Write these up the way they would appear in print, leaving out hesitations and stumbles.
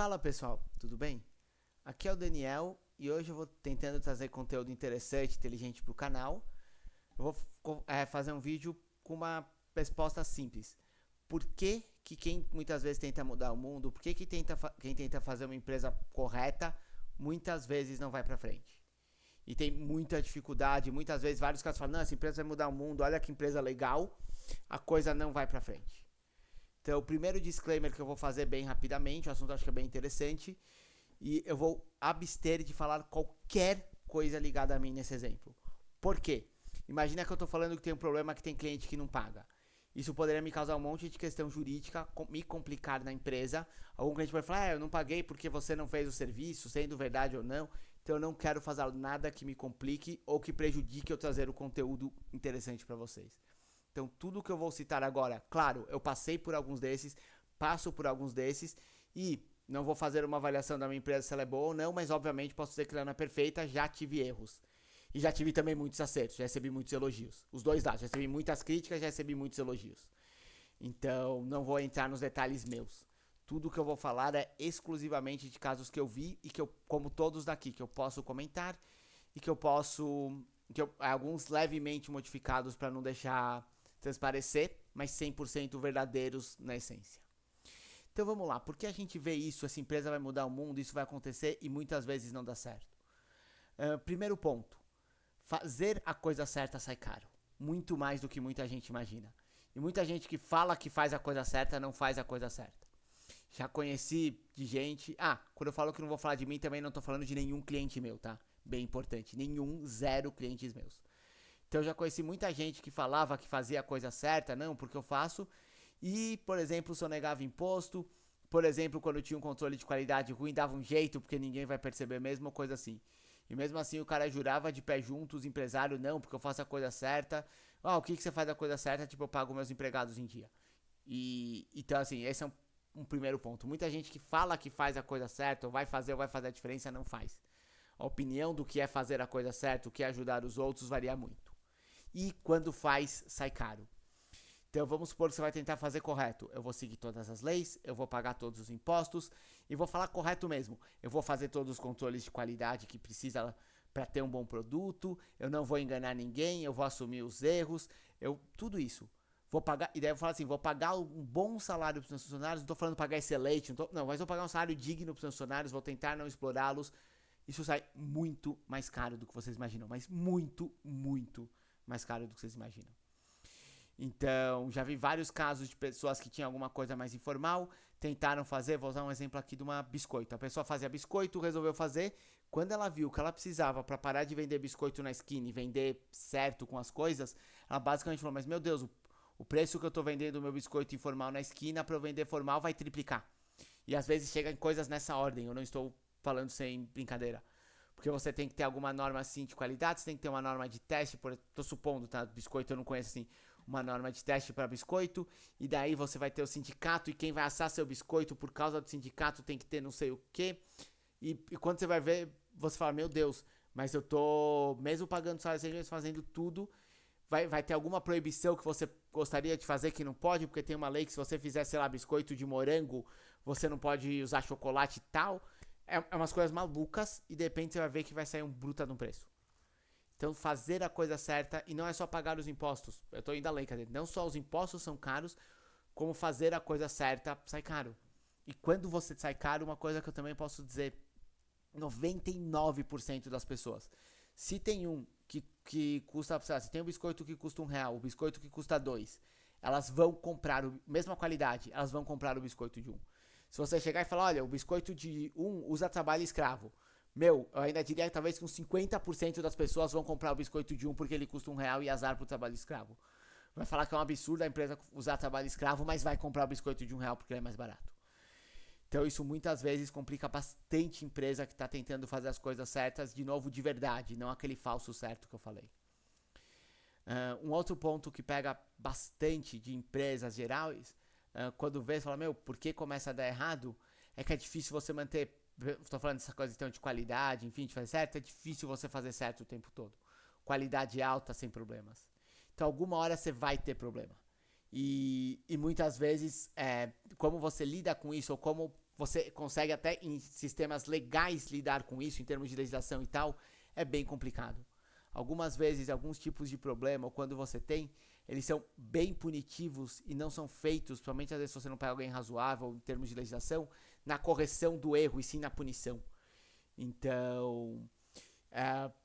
Fala pessoal, tudo bem? Aqui é o Daniel e hoje eu vou tentando trazer conteúdo interessante, inteligente para o canal. Eu vou fazer um vídeo com uma resposta simples. Por que quem muitas vezes tenta mudar o mundo, por que quem tenta fazer uma empresa correta, muitas vezes não vai para frente? E tem muita dificuldade, muitas vezes vários caras falam, não, essa empresa vai mudar o mundo, olha que empresa legal, a coisa não vai para frente. Então, o primeiro disclaimer que eu vou fazer bem rapidamente, o assunto eu acho que é bem interessante, e eu vou abster de falar qualquer coisa ligada a mim nesse exemplo. Por quê? Imagina que eu estou falando que tem um problema que tem cliente que não paga. Isso poderia me causar um monte de questão jurídica, me complicar na empresa. Algum cliente vai falar, eu não paguei porque você não fez o serviço, sendo verdade ou não. Então eu não quero fazer nada que me complique ou que prejudique eu trazer o conteúdo interessante para vocês. Então tudo que eu vou citar agora, claro, eu passei por alguns desses, passo por alguns desses e não vou fazer uma avaliação da minha empresa se ela é boa ou não, mas obviamente posso dizer que ela não é perfeita, já tive erros. E já tive também muitos acertos, já recebi muitos elogios. Os dois lados, já recebi muitas críticas, já recebi muitos elogios. Então, não vou entrar nos detalhes meus. Tudo que eu vou falar é exclusivamente de casos que eu vi e que eu, como todos daqui, que eu posso comentar e que eu posso, alguns levemente modificados para não deixar transparecer, mas 100% verdadeiros na essência. Então vamos lá, por que a gente vê isso, essa empresa vai mudar o mundo, isso vai acontecer e muitas vezes não dá certo? Primeiro ponto, fazer a coisa certa sai caro. Muito mais do que muita gente imagina. E muita gente que fala que faz a coisa certa não faz a coisa certa. Já conheci de gente. Quando eu falo que não vou falar de mim, também não tô falando de nenhum cliente meu, tá? Bem importante. Nenhum, zero clientes meus. Então eu já conheci muita gente que falava que fazia a coisa certa, não, porque eu faço. E, por exemplo, sonegava imposto. Por exemplo, quando tinha um controle de qualidade ruim, dava um jeito, porque ninguém vai perceber mesmo, ou coisa assim. E mesmo assim o cara jurava de pé junto, os empresários, não, porque eu faço a coisa certa. O que você faz a coisa certa? Tipo, eu pago meus empregados em dia. Então, assim, esse é um primeiro ponto. Muita gente que fala que faz a coisa certa, ou vai fazer a diferença, não faz. A opinião do que é fazer a coisa certa, o que é ajudar os outros, varia muito. E quando faz, sai caro. Então vamos supor que você vai tentar fazer correto. Eu vou seguir todas as leis, eu vou pagar todos os impostos e vou falar correto mesmo. Eu vou fazer todos os controles de qualidade que precisa para ter um bom produto, eu não vou enganar ninguém, eu vou assumir os erros, tudo isso. Vou pagar, e daí eu falo assim, vou pagar um bom salário para os meus funcionários, não estou falando pagar excelente, não, mas vou pagar um salário digno para os meus funcionários, vou tentar não explorá-los. Isso sai muito mais caro do que vocês imaginam, mas muito, muito mais caro do que vocês imaginam. Então, já vi vários casos de pessoas que tinham alguma coisa mais informal, tentaram fazer, vou usar um exemplo aqui de uma biscoito. A pessoa fazia biscoito, resolveu fazer. Quando ela viu que ela precisava para parar de vender biscoito na esquina e vender certo com as coisas, ela basicamente falou: mas meu Deus, o preço que eu estou vendendo o meu biscoito informal na esquina para eu vender formal vai triplicar. E às vezes chega em coisas nessa ordem, eu não estou falando sem brincadeira. Porque você tem que ter alguma norma assim de qualidade, você tem que ter uma norma de teste, tô supondo, tá? Biscoito eu não conheço assim, uma norma de teste para biscoito, e daí você vai ter o sindicato, e quem vai assar seu biscoito por causa do sindicato tem que ter não sei o que. E quando você vai ver, você fala, meu Deus, mas eu tô, mesmo pagando salário, fazendo tudo, vai ter alguma proibição que você gostaria de fazer que não pode, porque tem uma lei que se você fizer, sei lá, biscoito de morango, você não pode usar chocolate e tal. É umas coisas malucas, e de repente você vai ver que vai sair um bruta de um preço. Então, fazer a coisa certa, e não é só pagar os impostos. Eu tô indo além, quer dizer, não só os impostos são caros, como fazer a coisa certa sai caro. E quando você sai caro, uma coisa que eu também posso dizer, 99% das pessoas. Se tem um que custa, se tem um biscoito que custa R$ 1, o biscoito que custa 2, elas vão comprar, mesma qualidade, elas vão comprar o biscoito de 1. Se você chegar e falar, olha, o biscoito de 1 usa trabalho escravo, eu ainda diria que talvez que uns 50% das pessoas vão comprar o biscoito de 1 porque ele custa R$ 1 e azar pro trabalho escravo. Vai falar que é um absurdo a empresa usar trabalho escravo, mas vai comprar o biscoito de R$ 1 porque ele é mais barato. Então isso muitas vezes complica bastante a empresa que está tentando fazer as coisas certas, de novo, de verdade, não aquele falso certo que eu falei. Um outro ponto que pega bastante de empresas gerais, quando vê, você fala, por que começa a dar errado? É que é difícil você manter, estou falando dessa coisa então de qualidade, enfim, de fazer certo, é difícil você fazer certo o tempo todo. Qualidade alta sem problemas. Então alguma hora você vai ter problema. E muitas vezes, como você lida com isso, ou como você consegue até em sistemas legais lidar com isso, em termos de legislação e tal, é bem complicado. Algumas vezes, alguns tipos de problema, ou quando você tem, eles são bem punitivos e não são feitos, principalmente às vezes se você não pega alguém razoável em termos de legislação, na correção do erro e sim na punição. Então,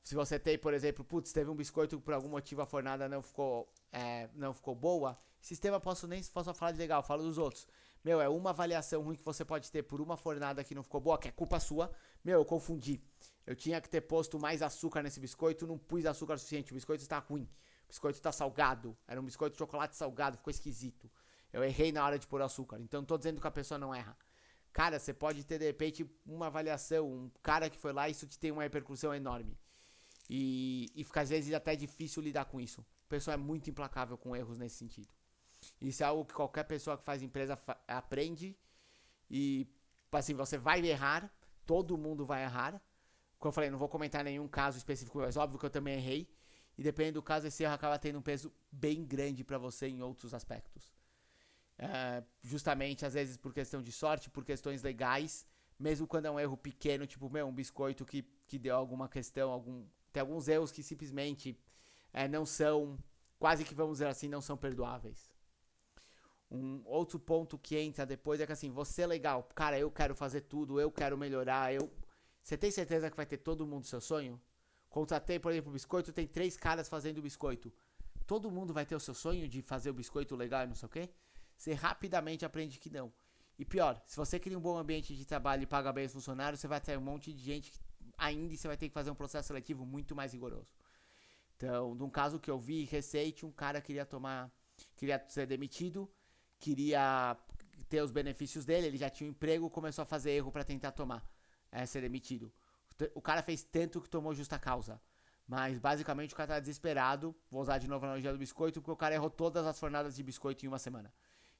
se você tem, por exemplo, putz, teve um biscoito que por algum motivo a fornada não ficou boa, sistema posso falar de legal, falo dos outros. Meu, é uma avaliação ruim que você pode ter por uma fornada que não ficou boa, que é culpa sua. Meu, eu confundi. Eu tinha que ter posto mais açúcar nesse biscoito, não pus açúcar suficiente, o biscoito está ruim. O biscoito está salgado, era um biscoito de chocolate salgado, ficou esquisito. Eu errei na hora de pôr açúcar, então não tô dizendo que a pessoa não erra. Cara, você pode ter de repente uma avaliação, um cara que foi lá e isso te tem uma repercussão enorme. E fica às vezes até difícil lidar com isso. A pessoa é muito implacável com erros nesse sentido. Isso é algo que qualquer pessoa que faz empresa aprende. E assim, você vai errar, todo mundo vai errar. Como eu falei, não vou comentar nenhum caso específico, mas óbvio que eu também errei. E dependendo do caso, esse erro acaba tendo um peso bem grande para você em outros aspectos. Justamente, às vezes, por questão de sorte, por questões legais. Mesmo quando é um erro pequeno, tipo, um biscoito que deu alguma questão, tem alguns erros que simplesmente não são, quase que vamos dizer assim, não são perdoáveis. Um outro ponto que entra depois é que assim, você é legal, cara, eu quero fazer tudo, eu quero melhorar, Você tem certeza que vai ter todo mundo seu sonho? Contratei, por exemplo, o biscoito, tem 3 caras fazendo o biscoito. Todo mundo vai ter o seu sonho de fazer o biscoito legal e não sei o quê? Você rapidamente aprende que não. E pior, se você cria um bom ambiente de trabalho e paga bem os funcionários, você vai ter um monte de gente que ainda você vai ter que fazer um processo seletivo muito mais rigoroso. Então, num caso que eu vi recente, um cara queria ser demitido, queria ter os benefícios dele, ele já tinha um emprego, começou a fazer erro para tentar ser demitido. O cara fez tanto que tomou justa causa. Mas basicamente o cara tá desesperado, vou usar de novo a analogia do biscoito, porque o cara errou todas as fornadas de biscoito em uma semana.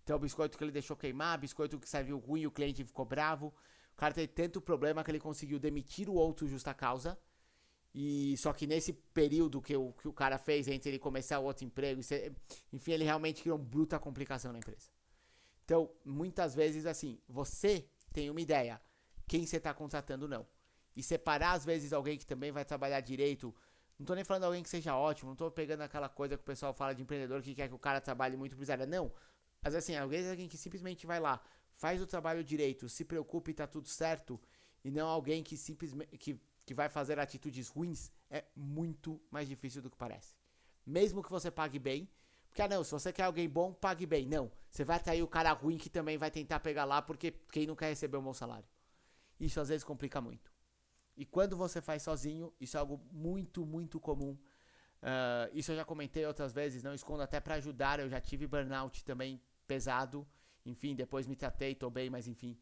Então o biscoito que ele deixou queimar, biscoito que serviu ruim, o cliente ficou bravo. O cara teve tanto problema que ele conseguiu demitir o outro justa causa. E só que nesse período que o cara fez entre ele começar o outro emprego, enfim, ele realmente criou uma bruta complicação na empresa. Então, muitas vezes, assim, você tem uma ideia, quem você está contratando não. E separar, às vezes, alguém que também vai trabalhar direito. Não tô nem falando de alguém que seja ótimo, não tô pegando aquela coisa que o pessoal fala de empreendedor que quer que o cara trabalhe muito por área. Não. Mas assim, alguém que simplesmente vai lá, faz o trabalho direito, se preocupe e tá tudo certo, e não alguém que simplesmente que vai fazer atitudes ruins, é muito mais difícil do que parece. Mesmo que você pague bem, porque não, se você quer alguém bom, pague bem. Não, você vai atrair o cara ruim que também vai tentar pegar lá porque quem não quer receber um bom salário. Isso às vezes complica muito. E quando você faz sozinho, isso é algo muito, muito comum. Isso eu já comentei outras vezes, não escondo, até para ajudar, eu já tive burnout também pesado. Enfim, depois me tratei, tô bem, mas enfim.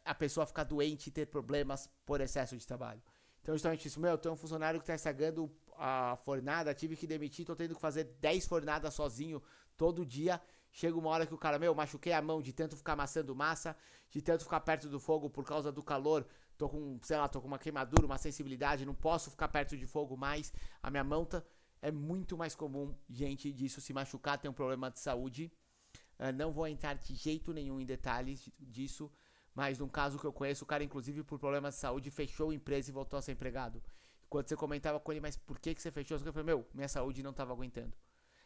A pessoa ficar doente e ter problemas por excesso de trabalho. Então, justamente isso, eu tenho um funcionário que está estragando a fornada, tive que demitir, tô tendo que fazer 10 fornadas sozinho todo dia. Chega uma hora que o cara, machuquei a mão de tanto ficar amassando massa, de tanto ficar perto do fogo por causa do calor. Tô com uma queimadura, uma sensibilidade, não posso ficar perto de fogo mais. A minha mão é muito mais comum, gente, disso se machucar, ter um problema de saúde. Não vou entrar de jeito nenhum em detalhes disso, mas num caso que eu conheço, o cara, inclusive, por problemas de saúde, fechou a empresa e voltou a ser empregado. Quando você comentava com ele, mas por que você fechou? Eu falei, minha saúde não estava aguentando.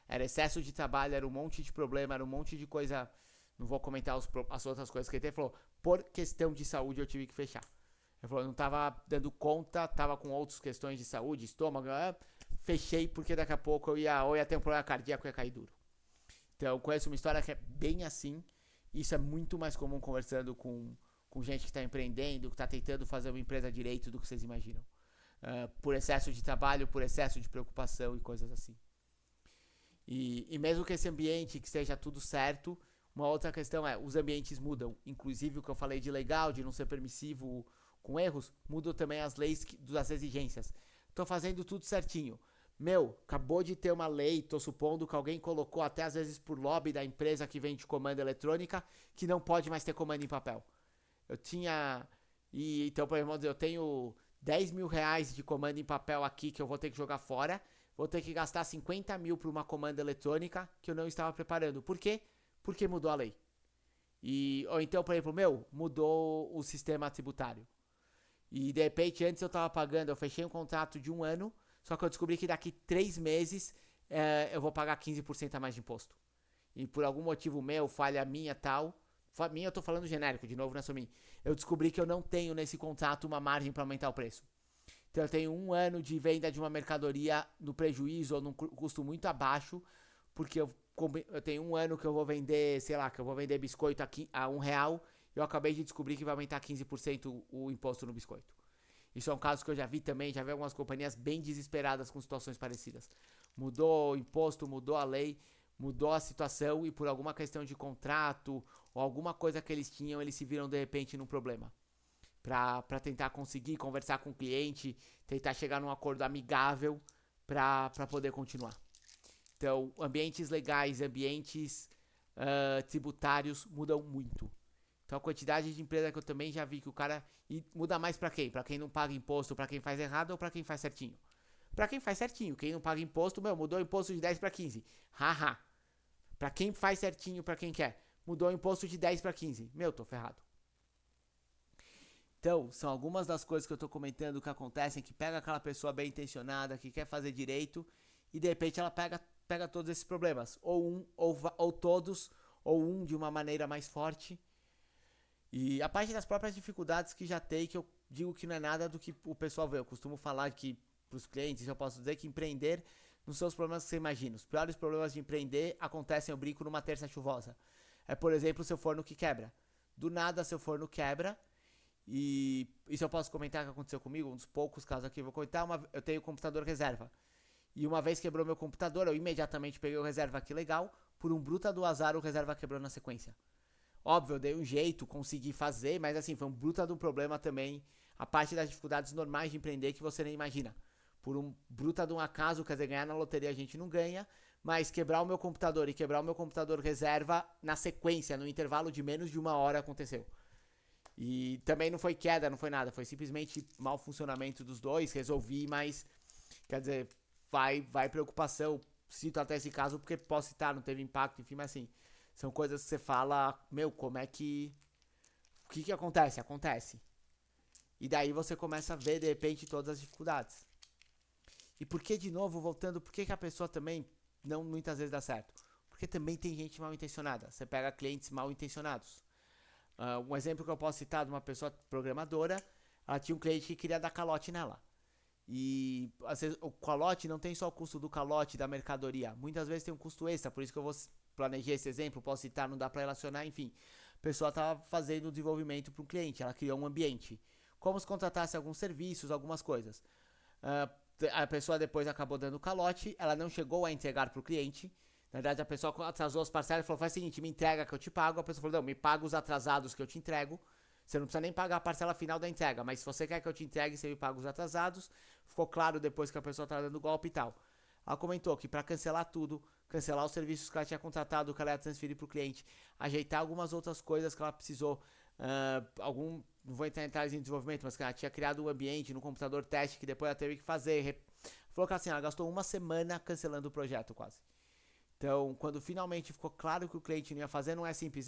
Era excesso de trabalho, era um monte de problema, era um monte de coisa. Não vou comentar as outras coisas que ele falou. Por questão de saúde, eu tive que fechar. Ele falou, não estava dando conta, estava com outras questões de saúde, estômago. Fechei porque daqui a pouco eu ia ter um problema cardíaco e ia cair duro. Então, eu conheço uma história que é bem assim. Isso é muito mais comum conversando com gente que está empreendendo, que está tentando fazer uma empresa direito do que vocês imaginam. Por excesso de trabalho, por excesso de preocupação e coisas assim. E mesmo que esse ambiente que seja tudo certo, uma outra questão é, os ambientes mudam. Inclusive o que eu falei de legal, de não ser permissivo com erros, mudam também as leis das exigências. Tô fazendo tudo certinho. Acabou de ter uma lei, tô supondo que alguém colocou até às vezes por lobby da empresa que vende comanda eletrônica, que não pode mais ter comando em papel. Então, por exemplo, eu tenho 10 mil reais de comando em papel aqui que eu vou ter que jogar fora, vou ter que gastar 50 mil para uma comanda eletrônica que eu não estava preparando. Por quê? Porque mudou a lei. Ou então, por exemplo, mudou o sistema tributário. E de repente, antes eu fechei um contrato de 1 ano, só que eu descobri que daqui 3 meses eu vou pagar 15% a mais de imposto. E por algum motivo falha minha tal. Minha eu tô falando genérico, de novo, não é só mim. Eu descobri que eu não tenho nesse contrato uma margem para aumentar o preço. Então eu tenho 1 ano de venda de uma mercadoria no prejuízo ou num custo muito abaixo, porque eu tenho 1 ano que eu vou vender, sei lá, que eu vou vender biscoito aqui a R$ 1, e eu acabei de descobrir que vai aumentar 15% o imposto no biscoito. Isso é um caso que eu já vi também, já vi algumas companhias bem desesperadas com situações parecidas. Mudou o imposto, mudou a lei, mudou a situação e por alguma questão de contrato ou alguma coisa que eles tinham, eles se viram de repente num problema. Para tentar conseguir conversar com o cliente, tentar chegar num acordo amigável para poder continuar. Então, ambientes legais, ambientes tributários mudam muito. Então, a quantidade de empresa que eu também já vi que o cara... E muda mais para quem? Para quem não paga imposto, para quem faz errado ou para quem faz certinho? Para quem faz certinho. Quem não paga imposto, mudou o imposto de 10 para 15. Haha. Para quem faz certinho, para quem quer, mudou o imposto de 10 para 15. Tô ferrado. Então, são algumas das coisas que eu tô comentando que acontecem, que pega aquela pessoa bem intencionada, que quer fazer direito, e de repente ela pega todos esses problemas. Ou todos, ou um de uma maneira mais forte. E a parte das próprias dificuldades que já tem, que eu digo que não é nada do que o pessoal vê. Eu costumo falar que para os clientes, eu posso dizer que empreender não são os problemas que você imagina. Os piores problemas de empreender acontecem, eu brinco, numa terça chuvosa. É, por exemplo, seu forno que quebra. Do nada, seu forno quebra. E isso eu posso comentar que aconteceu comigo, um dos poucos casos aqui. Eu vou comentar, eu tenho computador reserva. E uma vez quebrou meu computador, eu imediatamente peguei o reserva aqui legal. Por um bruta do azar, o reserva quebrou na sequência. Óbvio, eu dei um jeito, consegui fazer, mas assim, foi um bruta do problema também. A parte das dificuldades normais de empreender que você nem imagina. Por um bruta de um acaso, quer dizer, ganhar na loteria a gente não ganha, mas quebrar o meu computador e quebrar o meu computador reserva na sequência, no intervalo de menos de 1 hora aconteceu. E também não foi queda, não foi nada, foi simplesmente mau funcionamento dos dois, resolvi, mas, quer dizer, vai preocupação. Cito até esse caso porque posso citar, não teve impacto, enfim, mas assim, são coisas que você fala, como é que... O que acontece? Acontece. E daí você começa a ver, de repente, todas as dificuldades. E por que, de novo, voltando, por que a pessoa também não muitas vezes dá certo? Porque também tem gente mal intencionada. Você pega clientes mal intencionados. Um exemplo que eu posso citar de uma pessoa programadora, ela tinha um cliente que queria dar calote nela. E às vezes, o calote não tem só o custo do calote da mercadoria. Muitas vezes tem um custo extra, por isso que eu planejei esse exemplo, posso citar, não dá para relacionar, enfim. A pessoa estava fazendo o desenvolvimento para um cliente, ela criou um ambiente. Como se contratasse alguns serviços, algumas coisas. A pessoa depois acabou dando calote, ela não chegou a entregar para o cliente. Na verdade, a pessoa atrasou as parcelas e falou, faz o seguinte, me entrega que eu te pago. A pessoa falou, não, me paga os atrasados que eu te entrego. Você não precisa nem pagar a parcela final da entrega, mas se você quer que eu te entregue, você me paga os atrasados. Ficou claro depois que a pessoa estava dando golpe e tal. Ela comentou que para cancelar tudo, cancelar os serviços que ela tinha contratado, que ela ia transferir para o cliente, ajeitar algumas outras coisas que ela precisou, não vou entrar em detalhes em desenvolvimento, mas que ela tinha criado um ambiente no computador teste que depois ela teve que fazer. Falou que assim, ela gastou 1 semana cancelando o projeto quase. Então, quando finalmente ficou claro que o cliente não ia fazer, não é simples,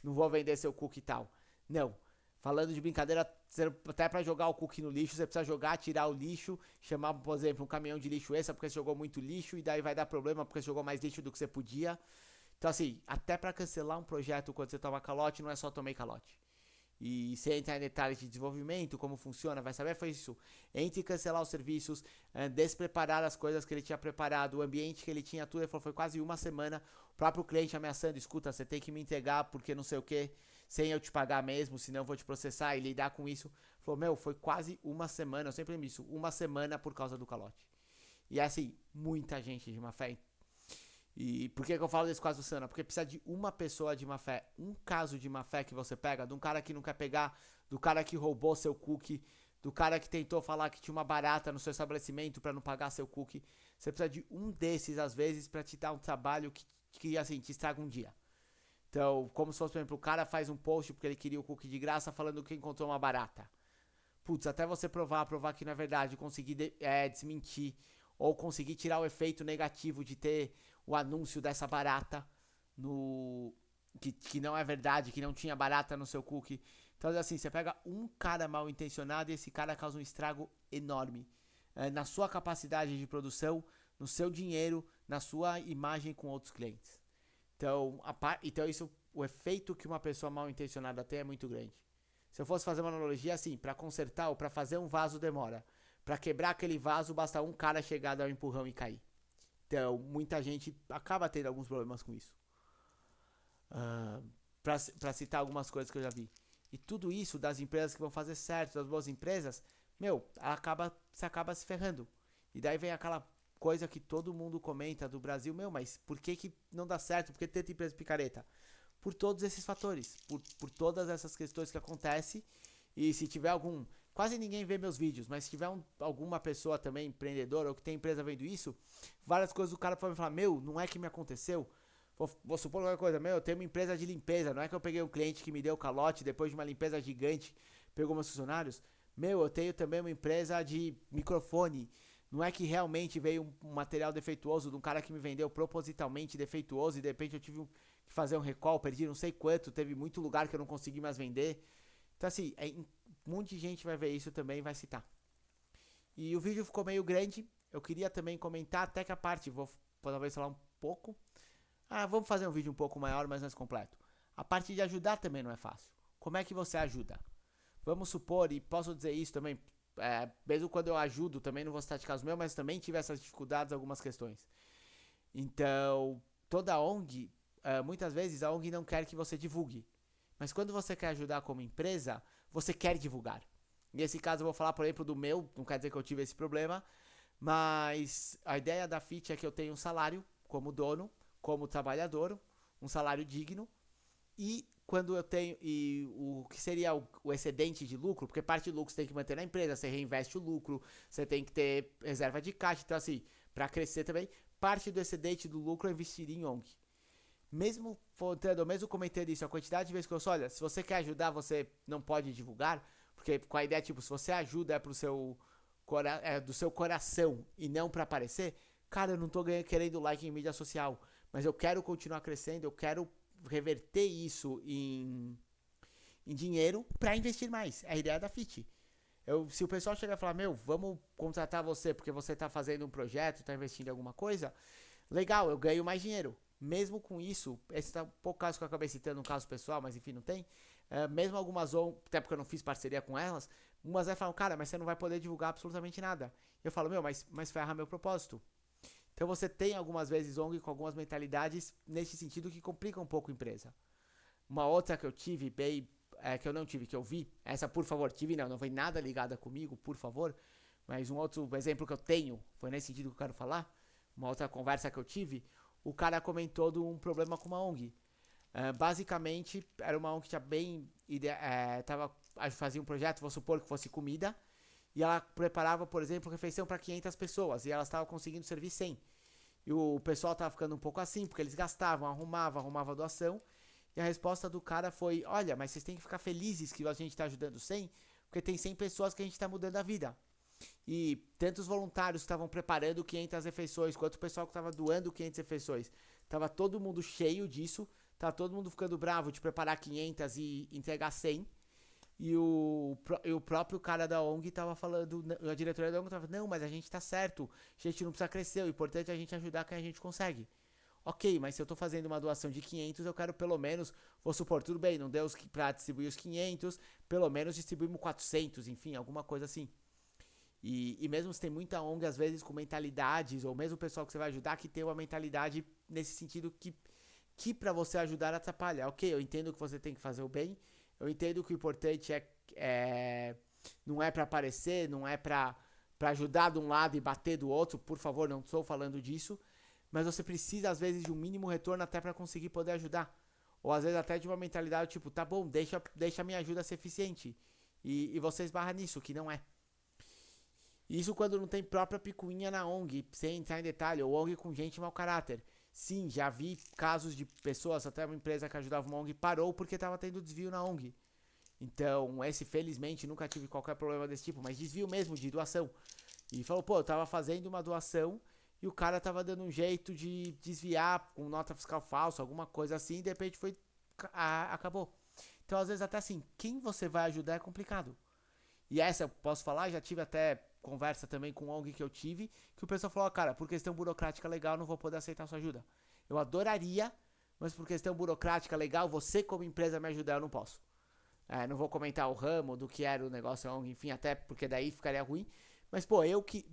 não vou vender seu cookie e tal. Não. Falando de brincadeira, até para jogar o cookie no lixo, você precisa jogar, tirar o lixo, chamar, por exemplo, um caminhão de lixo extra porque você jogou muito lixo e daí vai dar problema porque você jogou mais lixo do que você podia. Então, assim, até para cancelar um projeto quando você toma calote, não é só tomei calote. E se entrar em detalhes de desenvolvimento, como funciona, vai saber, foi isso. Entre cancelar os serviços, despreparar as coisas que ele tinha preparado, o ambiente que ele tinha, tudo, ele falou, foi quase 1 semana. O próprio cliente ameaçando, escuta, você tem que me entregar porque não sei o que, sem eu te pagar mesmo, senão eu vou te processar e lidar com isso. Falou, foi quase 1 semana, eu sempre lembro isso, 1 semana por causa do calote. E assim, muita gente de má fé. E por que eu falo desse caso do Sana? Porque precisa de uma pessoa de má fé. Um caso de má fé que você pega, de um cara que não quer pegar, do cara que roubou seu cookie, do cara que tentou falar que tinha uma barata no seu estabelecimento para não pagar seu cookie. Você precisa de um desses, às vezes, para te dar um trabalho que assim, te estraga um dia. Então, como se fosse, por exemplo, o cara faz um post porque ele queria o cookie de graça falando que encontrou uma barata. Putz, até você provar que na verdade conseguir desmentir ou conseguir tirar o efeito negativo de ter o anúncio dessa barata no que não é verdade, que não tinha barata no seu cookie. Então, assim, você pega um cara mal intencionado e esse cara causa um estrago enorme na sua capacidade de produção, no seu dinheiro, na sua imagem com outros clientes. Então isso, o efeito que uma pessoa mal intencionada tem é muito grande. Se eu fosse fazer uma analogia assim, para consertar ou para fazer um vaso demora. Para quebrar aquele vaso, basta um cara chegar, dar um empurrão e cair. Então, muita gente acaba tendo alguns problemas com isso. Uh, para citar algumas coisas que eu já vi. E tudo isso das empresas que vão fazer certo, das boas empresas, meu, você acaba se ferrando. E daí vem aquela coisa que todo mundo comenta do Brasil, meu, mas por que não dá certo? Por que tanta empresa picareta? Por todos esses fatores, por todas essas questões que acontecem. E se tiver algum... Quase ninguém vê meus vídeos, mas se tiver alguma pessoa também, empreendedora, ou que tem empresa vendo isso, várias coisas o cara pode falar, meu, não é que me aconteceu. Vou supor qualquer coisa, meu, eu tenho uma empresa de limpeza, não é que eu peguei um cliente que me deu calote depois de uma limpeza gigante, pegou meus funcionários. Meu, eu tenho também uma empresa de microfone. Não é que realmente veio um material defeituoso de um cara que me vendeu propositalmente defeituoso e de repente eu tive que fazer um recall, perdi não sei quanto, teve muito lugar que eu não consegui mais vender. Então assim, um monte de gente vai ver isso também e vai citar. E o vídeo ficou meio grande, eu queria também comentar até que a parte, vou talvez falar um pouco. Vamos fazer um vídeo um pouco maior, mas mais completo. A parte de ajudar também não é fácil. Como é que você ajuda? Vamos supor, e posso dizer isso também, mesmo quando eu ajudo, também não vou citar de caso meu, mas também tive essas dificuldades, algumas questões. Então, toda ONG, muitas vezes a ONG não quer que você divulgue. Mas quando você quer ajudar como empresa, você quer divulgar. Nesse caso eu vou falar, por exemplo, do meu, não quer dizer que eu tive esse problema, mas a ideia da FIT é que eu tenho um salário como dono, como trabalhador, um salário digno, e quando eu tenho, e o que seria o excedente de lucro, porque parte do lucro você tem que manter na empresa, você reinveste o lucro, você tem que ter reserva de caixa, então assim, para crescer também, parte do excedente do lucro eu investiria em ONG. Mesmo comentando isso, a quantidade de vezes que eu sou, olha, se você quer ajudar, você não pode divulgar, porque com a ideia, tipo, se você ajuda é do seu coração e não para aparecer, cara, eu não tô querendo like em mídia social, mas eu quero continuar crescendo, eu quero reverter isso em dinheiro para investir mais. É a ideia da FIT. Se o pessoal chegar e falar, meu, vamos contratar você porque você tá fazendo um projeto, tá investindo em alguma coisa, legal, eu ganho mais dinheiro. Mesmo com isso, esse tá um pouco caso que eu acabei citando, um caso pessoal, mas enfim, não tem. Mesmo algumas ONGs, até porque eu não fiz parceria com elas, umas falam, cara, mas você não vai poder divulgar absolutamente nada. Eu falo, meu, mas ferra meu propósito. Então você tem algumas vezes ONG com algumas mentalidades nesse sentido que complica um pouco a empresa. Uma outra que eu tive, que eu não tive, que eu vi, essa por favor, não foi nada ligada comigo, por favor, mas um outro exemplo que eu tenho, foi nesse sentido que eu quero falar, uma outra conversa que eu tive, o cara comentou de um problema com uma ONG. Basicamente, era uma ONG que tinha fazia um projeto, vou supor que fosse comida, e ela preparava, por exemplo, refeição para 500 pessoas, e elas estavam conseguindo servir 100. E o pessoal estava ficando um pouco assim, porque eles gastavam, arrumava a doação, e a resposta do cara foi, olha, mas vocês têm que ficar felizes que a gente está ajudando 100, porque tem 100 pessoas que a gente está mudando a vida. E tanto os voluntários que estavam preparando 500 refeições, quanto o pessoal que estava doando 500 refeições. Tava todo mundo cheio disso, tava todo mundo ficando bravo de preparar 500 e entregar 100. E o próprio cara da ONG tava falando, a diretoria da ONG tava falando, não, mas a gente tá certo, a gente não precisa crescer, o importante é a gente ajudar quem a gente consegue. Ok, mas se eu tô fazendo uma doação de 500, eu quero pelo menos, vou supor, tudo bem, não deu pra distribuir os 500, pelo menos distribuímos 400, enfim, alguma coisa assim. E mesmo se tem muita ONG, às vezes, com mentalidades, ou mesmo o pessoal que você vai ajudar, que tem uma mentalidade nesse sentido que pra você ajudar atrapalha. Ok, eu entendo que você tem que fazer o bem, eu entendo que o importante não é pra aparecer, não é pra ajudar de um lado e bater do outro, por favor, não estou falando disso, mas você precisa, às vezes, de um mínimo retorno até pra conseguir poder ajudar. Ou às vezes até de uma mentalidade tipo, tá bom, deixa a minha ajuda ser eficiente. E você esbarra nisso, que não é. Isso quando não tem própria picuinha na ONG, sem entrar em detalhe, ou ONG com gente mau caráter. Sim, já vi casos de pessoas, até uma empresa que ajudava uma ONG parou porque estava tendo desvio na ONG. Então, felizmente, nunca tive qualquer problema desse tipo, mas desvio mesmo de doação. E falou, pô, eu tava fazendo uma doação e o cara tava dando um jeito de desviar com nota fiscal falsa, alguma coisa assim, e de repente foi acabou. Então, às vezes, até assim, quem você vai ajudar é complicado. E essa eu posso falar, já tive até conversa também com ONG que eu tive, que o pessoal falou, cara, por questão burocrática legal, não vou poder aceitar sua ajuda. Eu adoraria, mas por questão burocrática legal, você como empresa me ajudar, eu não posso. Não vou comentar o ramo, do que era o negócio, ONG, enfim, até porque daí ficaria ruim. Mas, pô,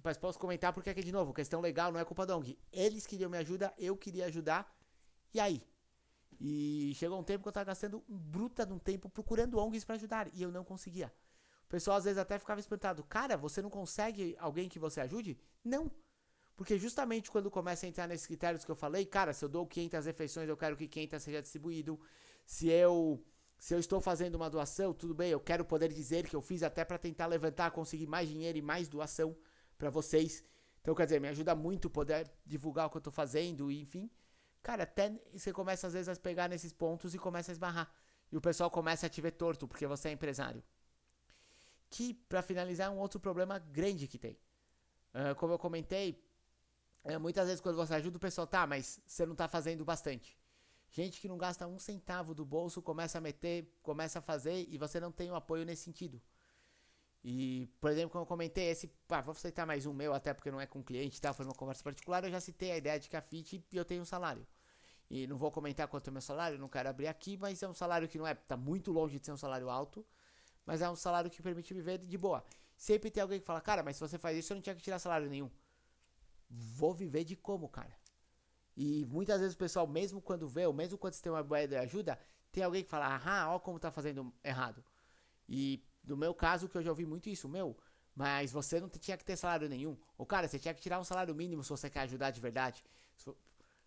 mas posso comentar porque aqui, de novo, questão legal não é culpa da ONG. Eles queriam me ajudar, eu queria ajudar, e aí? E chegou um tempo que eu tava gastando um bruta de um tempo procurando ONGs pra ajudar, e eu não conseguia. O pessoal às vezes até ficava espantado. Cara, você não consegue alguém que você ajude? Não. Porque justamente quando começa a entrar nesses critérios que eu falei, cara, se eu dou 500 refeições, eu quero que 500 seja distribuído. Se eu, se eu estou fazendo uma doação, tudo bem, eu quero poder dizer que eu fiz até para tentar levantar, conseguir mais dinheiro e mais doação para vocês. Então, quer dizer, me ajuda muito poder divulgar o que eu estou fazendo e enfim. Cara, até você começa às vezes a pegar nesses pontos e começa a esbarrar. E o pessoal começa a te ver torto, porque você é empresário. Que, para finalizar, é um outro problema grande que tem. Como eu comentei, muitas vezes quando você ajuda o pessoal, tá, mas você não tá fazendo bastante. Gente que não gasta um centavo do bolso começa a meter, começa a fazer e você não tem o apoio nesse sentido. E, por exemplo, como eu comentei, vou aceitar mais um meu, até porque não é com cliente, tá? Foi uma conversa particular, eu já citei a ideia de que a FIT e eu tenho um salário. E não vou comentar quanto é o meu salário, não quero abrir aqui, mas é um salário que não é, tá muito longe de ser um salário alto, mas é um salário que permite viver de boa. Sempre tem alguém que fala, cara, mas se você faz isso, eu não tinha que tirar salário nenhum. Vou viver de como, cara? E muitas vezes o pessoal, mesmo quando vê, ou mesmo quando você tem uma boa ideia de ajuda, tem alguém que fala, ó como tá fazendo errado. E no meu caso, que eu já ouvi muito isso, mas você não tinha que ter salário nenhum. Ou cara, você tinha que tirar um salário mínimo se você quer ajudar de verdade.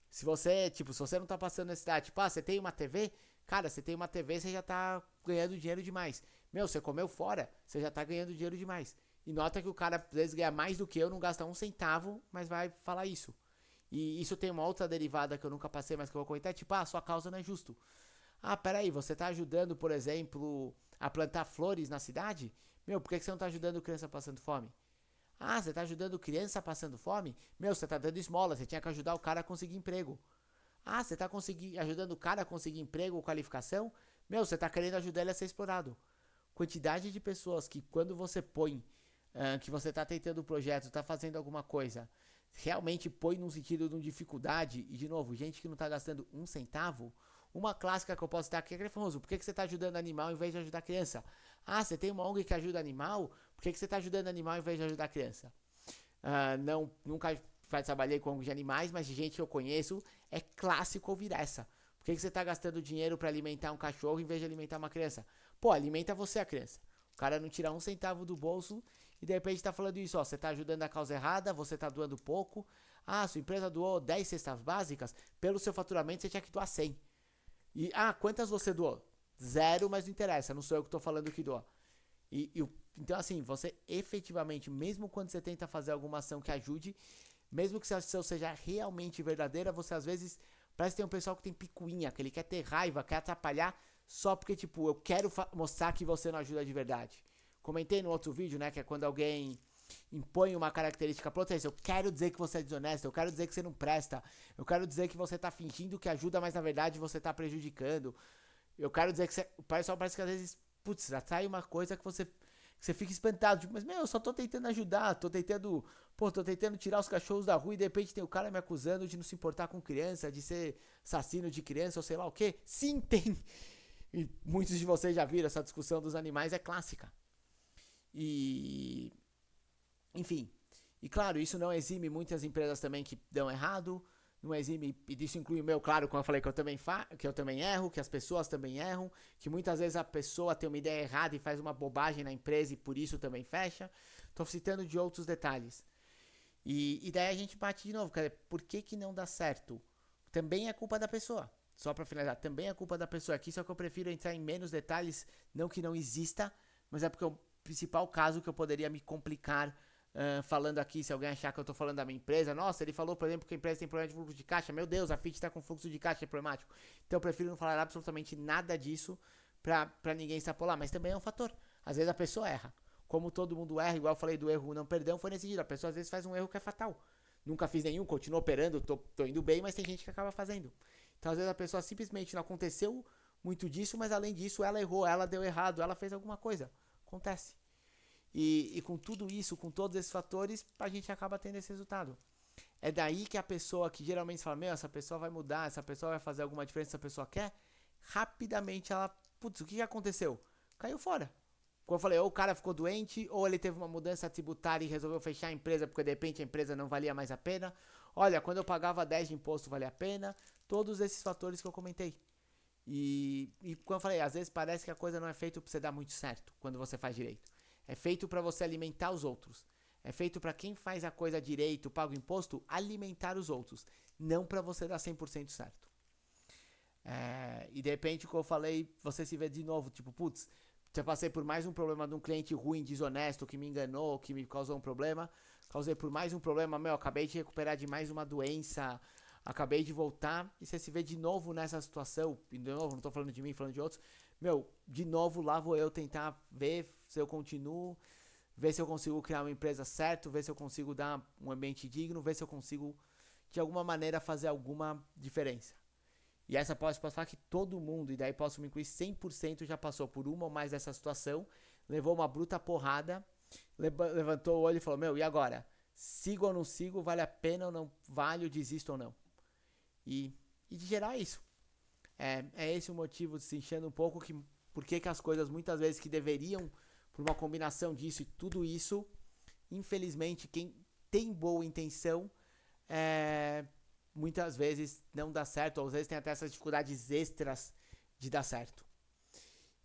Se você, tipo, se você não tá passando necessidade, tipo, você tem uma TV, cara, você tem uma TV, você já tá ganhando dinheiro demais. Você comeu fora, você já tá ganhando dinheiro demais. E nota que o cara, às vezes, ganha mais do que eu, não gasta um centavo, mas vai falar isso. E isso tem uma outra derivada que eu nunca passei, mas que eu vou comentar, tipo, sua causa não é justo. Peraí, você tá ajudando, por exemplo, a plantar flores na cidade? Por que você não tá ajudando criança passando fome? Você tá ajudando criança passando fome? Você tá dando esmola, você tinha que ajudar o cara a conseguir emprego. Você tá ajudando o cara a conseguir emprego ou qualificação? Você tá querendo ajudar ele a ser explorado. Quantidade de pessoas que quando você põe que você tá tentando o projeto, tá fazendo alguma coisa, realmente põe num sentido de dificuldade, e de novo, gente que não tá gastando um centavo, uma clássica que eu posso dar aqui é famoso, por que você tá ajudando animal em vez de ajudar criança? Você tem uma ONG que ajuda animal, por que você tá ajudando animal em vez de ajudar criança? Não, nunca trabalhei com ONG de animais, mas de gente que eu conheço, é clássico ouvir essa. Por que você tá gastando dinheiro para alimentar um cachorro em vez de alimentar uma criança? Pô, alimenta você a criança. O cara não tira um centavo do bolso e de repente tá falando isso, você tá ajudando a causa errada, você tá doando pouco. Sua empresa doou 10 cestas básicas, pelo seu faturamento você tinha que doar 100. E, quantas você doou? Zero, mas não interessa, não sou eu que tô falando que doa. Então, assim, você efetivamente, mesmo quando você tenta fazer alguma ação que ajude, mesmo que a ação seja realmente verdadeira, você às vezes parece que tem um pessoal que tem picuinha, que ele quer ter raiva, quer atrapalhar, só porque, tipo, eu quero mostrar que você não ajuda de verdade. Comentei no outro vídeo, né, que é quando alguém impõe uma característica pra outra, eu quero dizer que você é desonesto, eu quero dizer que você não presta, eu quero dizer que você tá fingindo que ajuda, mas na verdade você tá prejudicando. Eu quero dizer que você, o pessoal parece que às vezes, putz, atrai uma coisa que você fica espantado, tipo, mas eu só tô tentando ajudar, tô tentando tirar os cachorros da rua e de repente tem o cara me acusando de não se importar com criança, de ser assassino de criança ou sei lá o que. Sim, tem. E muitos de vocês já viram essa discussão dos animais, é clássica. E enfim, e claro, isso não exime muitas empresas também que dão errado, não exime, e isso inclui o meu, claro, como eu falei, que eu também erro, que as pessoas também erram, que muitas vezes a pessoa tem uma ideia errada e faz uma bobagem na empresa e por isso também fecha. Estou citando de outros detalhes. E daí a gente bate de novo, cara, por que não dá certo? Também é culpa da pessoa. Só para finalizar, também é culpa da pessoa aqui, só que eu prefiro entrar em menos detalhes, não que não exista, mas é porque o principal caso que eu poderia me complicar falando aqui, se alguém achar que eu tô falando da minha empresa, nossa, ele falou, por exemplo, que a empresa tem problema de fluxo de caixa, meu Deus, a FIT tá com fluxo de caixa problemático. Então eu prefiro não falar absolutamente nada disso pra ninguém extrapolar, mas também é um fator. Às vezes a pessoa erra. Como todo mundo erra, igual eu falei do erro não perdão, foi nesse dia. A pessoa às vezes faz um erro que é fatal. Nunca fiz nenhum, continuo operando, tô indo bem, mas tem gente que acaba fazendo. Então às vezes a pessoa simplesmente não aconteceu muito disso, mas além disso, ela errou, ela deu errado, ela fez alguma coisa. Acontece. E com tudo isso, com todos esses fatores, a gente acaba tendo esse resultado. É daí que a pessoa que geralmente fala, meu, essa pessoa vai mudar, essa pessoa vai fazer alguma diferença, essa pessoa quer, rapidamente ela, putz, o que aconteceu? Caiu fora. Como eu falei, ou o cara ficou doente, ou ele teve uma mudança tributária e resolveu fechar a empresa porque de repente a empresa não valia mais a pena. Olha, quando eu pagava 10 de imposto valia a pena. Todos esses fatores que eu comentei. E como eu falei, às vezes parece que a coisa não é feita para você dar muito certo quando você faz direito. É feito para você alimentar os outros. É feito para quem faz a coisa direito, paga o imposto, alimentar os outros. Não para você dar 100% certo. E de repente, como eu falei, você se vê de novo, tipo, putz, já passei por mais um problema de um cliente ruim, desonesto, que me enganou, que me causou um problema. Causei por mais um problema, meu, acabei de recuperar de mais uma doença, acabei de voltar, e você se vê de novo nessa situação, e de novo, não tô falando de mim, falando de outros, meu, de novo lá vou eu tentar ver se eu continuo, ver se eu consigo criar uma empresa certa, ver se eu consigo dar um ambiente digno, ver se eu consigo, de alguma maneira, fazer alguma diferença. E essa posso falar que todo mundo, e daí posso me incluir 100% já passou por uma ou mais dessa situação, levou uma bruta porrada, levantou o olho e falou, meu, e agora? Sigo ou não sigo? Vale a pena ou não vale? Desisto ou não? E de gerar isso. É esse o motivo de se enchendo um pouco, que por que as coisas muitas vezes que deveriam, por uma combinação disso e tudo isso, infelizmente quem tem boa intenção, muitas vezes não dá certo, ou às vezes tem até essas dificuldades extras de dar certo.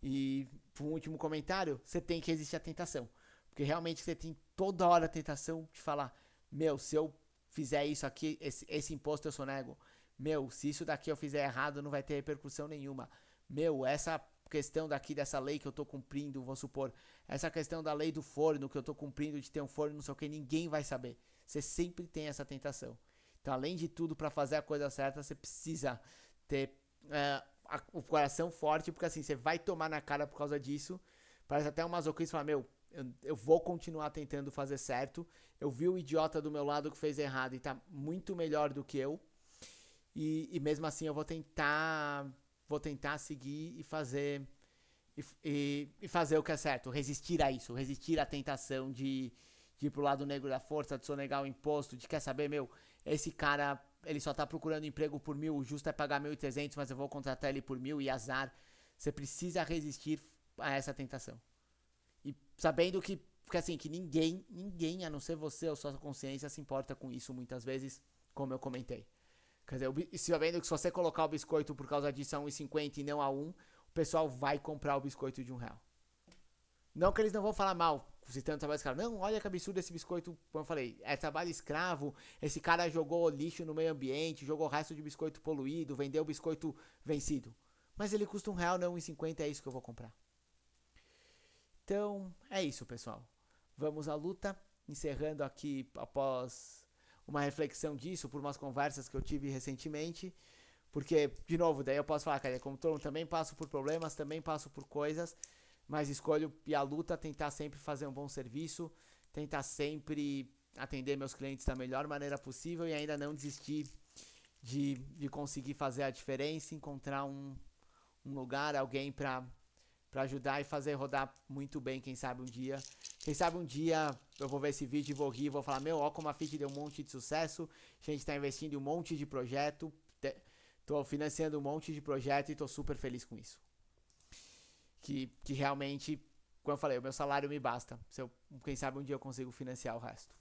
E por um último comentário, você tem que resistir à tentação. Porque realmente você tem toda hora a tentação de falar, meu, se eu fizer isso aqui, esse imposto eu sonego. Meu, se isso daqui eu fizer errado, não vai ter repercussão nenhuma. Meu, essa questão daqui dessa lei que eu tô cumprindo, vou supor, essa questão da lei do forno que eu tô cumprindo de ter um forno, não sei o que, ninguém vai saber. Você sempre tem essa tentação. Então, além de tudo, para fazer a coisa certa, você precisa ter o coração forte, porque assim, você vai tomar na cara por causa disso. Parece até um masoquista falar, meu, eu vou continuar tentando fazer certo. Eu vi o idiota do meu lado que fez errado e tá muito melhor do que eu. E mesmo assim eu vou tentar seguir e fazer e fazer o que é certo, resistir a isso, resistir à tentação de ir pro lado negro da força, de sonegar o imposto, de quer saber, meu, esse cara, ele só tá procurando emprego por 1.000, o justo é pagar 1.300, mas eu vou contratar ele por 1.000 e azar. Você precisa resistir a essa tentação. E sabendo que, porque assim, que ninguém, a não ser você ou sua consciência, se importa com isso muitas vezes, como eu comentei. Quer dizer, sabendo que se você colocar o biscoito por causa disso a 1,50 e não a 1, o pessoal vai comprar o biscoito de R$1. Não que eles não vão falar mal, citando trabalho escravo. Não, olha que absurdo esse biscoito. Como eu falei, é trabalho escravo. Esse cara jogou lixo no meio ambiente, jogou resto de biscoito poluído, vendeu biscoito vencido. Mas ele custa R$1, não R$1,50, é isso que eu vou comprar. Então, é isso, pessoal. Vamos à luta. Encerrando aqui após uma reflexão disso, por umas conversas que eu tive recentemente. Porque, de novo, daí eu posso falar, cara, como todo mundo, também passo por problemas, também passo por coisas, mas escolho e a luta tentar sempre fazer um bom serviço, tentar sempre atender meus clientes da melhor maneira possível e ainda não desistir de conseguir fazer a diferença, encontrar um lugar, alguém para ajudar e fazer rodar muito bem, quem sabe um dia. Quem sabe um dia eu vou ver esse vídeo e vou rir e vou falar, meu, ó como a Fit deu um monte de sucesso, a gente tá investindo em um monte de projeto, tô financiando um monte de projeto e tô super feliz com isso. Que realmente, como eu falei, o meu salário me basta. Quem sabe um dia eu consigo financiar o resto.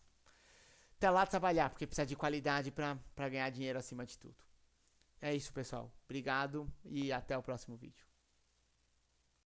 Até lá trabalhar, porque precisa de qualidade para ganhar dinheiro acima de tudo. É isso, pessoal. Obrigado e até o próximo vídeo.